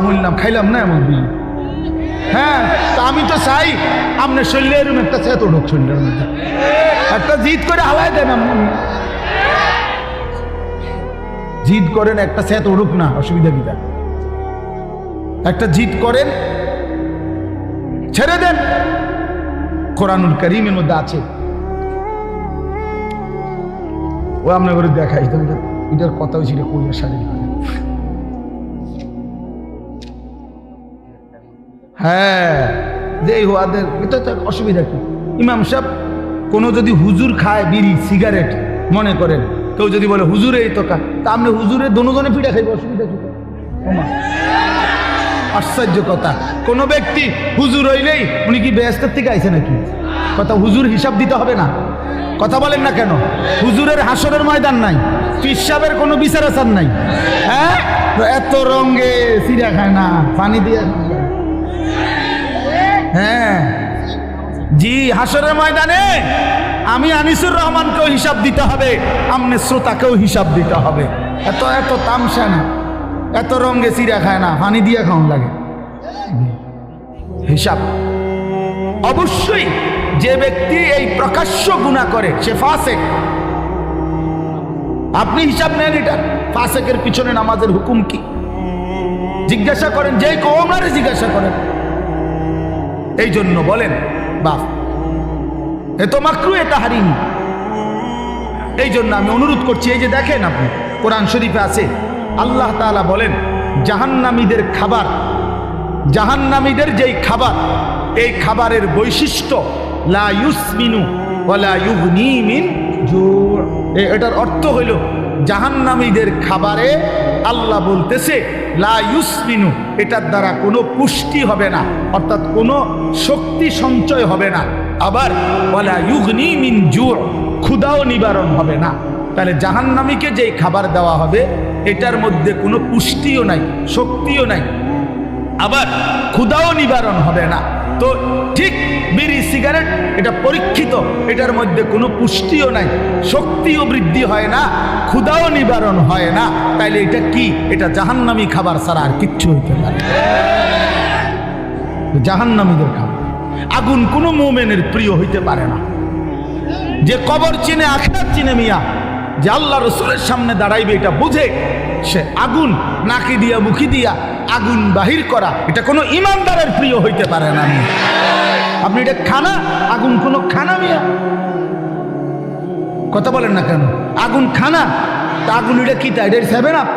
শুনলাম, খাইলাম না এমন বিড়ি। হ্যাঁ, তা আমি তো চাই আপনার শরীরে এরকম একটা চেত ঢোক, শরীরের মধ্যে একটা জিদ করে হালাই দেন। আপনি জিদ করেন, একটা চেত উড়ুক না, অসুবিধা কি? একটা জিদ করেন, ছেড়ে দেন। কোরআনুল কারীমের মধ্যে আছে, ও আপনার ঘরে দেখাই তো, এটার কথা হয়েছিল কইয়া সারি। হ্যাঁ, যে ওদের এটা তো অসুবিধা কি? ইমাম সাহেব কোনো যদি হুজুর খায় বিড়ি সিগারেট, মনে করেন কেউ যদি বলে হুজুরে এই তো তা আপনি হুজুরে দোনোজনে পিঠা খাইবে, অসুবিধা কি? আশ্চর্য কথা, কোন ব্যক্তি হুজুর হইলেই উনি কি বেহেশতের থেকে আইছে নাকি? কথা, হুজুর হিসাব দিতে হবে না? কথা বলেন না কেন? হুজুরের হাসরের ময়দান নাই, পীর সাহেবের কোনো বিচার আচার নাই। হ্যাঁ, এত রঙে সিরা খায় না, পানি দিয়ে। হ্যাঁ জি, হাসরের ময়দানে আমি আনিসুর রহমানকেও হিসাব দিতে হবে, আমনে শ্রোতাকেও হিসাব দিতে হবে। এত এত তামসা না, এত রঙে চিরা খায় না, পানি দিয়ে খাওয়ান লাগে হিসাব। অবশ্যই যে ব্যক্তি এই প্রকাশ্য গুনাহ করে সে ফাসেক। আপনি হিসাব নেন এটা, ফাসেকের পিছনে নামাজের হুকুম কি জিজ্ঞাসা করেন, যে কওমারে জিজ্ঞাসা করেন। এই জন্য বলেন বাপ এ তো মাকরু, এটা হারিম। এই জন্য আমি অনুরোধ করছি, এই যে দেখেন আপনি কোরআন শরীফে আছে, আল্লাহ তাআলা বলেন জাহান্নামীদের খাবার, জাহান্নামীদের যেই খাবার, এই খাবারের বৈশিষ্ট্য লা ইউসমিনু ওয়ালা ইউগনি মিন জু'। এটার অর্থ হইল জাহান্নামীদের খাবারে আল্লাহ বলতেছে লা ইউসমিনু, এটার দ্বারা কোনো পুষ্টি হবে না, অর্থাৎ কোনো শক্তি সঞ্চয় হবে না। আবার ওয়ালা ইউগনি মিন জু', ক্ষুধাও নিবারণ হবে না। তাহলে জাহান্নামীকে যেই খাবার দেওয়া হবে এটার মধ্যে কোনো পুষ্টিও নাই, শক্তিও নাই, আবার ক্ষুধাও নিবারণ হবে না। তো ঠিক বিড়ি সিগারেট এটা পরীক্ষিত, এটার মধ্যে কোনো পুষ্টিও নাই, শক্তিও বৃদ্ধি হয় না, ক্ষুধাও নিবারণ হয় না। তাইলে এটা কি? এটা জাহান্নামী খাবার ছাড়া আর কিচ্ছু হইতে পারে না। জাহান্নামীদের খাবার। আগুন কোনো মুমিনের প্রিয় হইতে পারে না। যে কবর চিনে, আখিরাত চিনে মিয়া, যে আল্লাহ রসুলের সামনে দাঁড়াইবে এটা বুঝে, সে আগুন নাকি দিয়া মুখি দিয়া আগুন বাহির করা, এটা কোনো ইমানদারের প্রিয় হইতে পারে না। আপনি এটা খানা, আগুন কোনো খানা মিয়া? কথা বলেন না কেন? আগুন খানা, তা আগুন এটা কি? তাই এটা 7 আপ।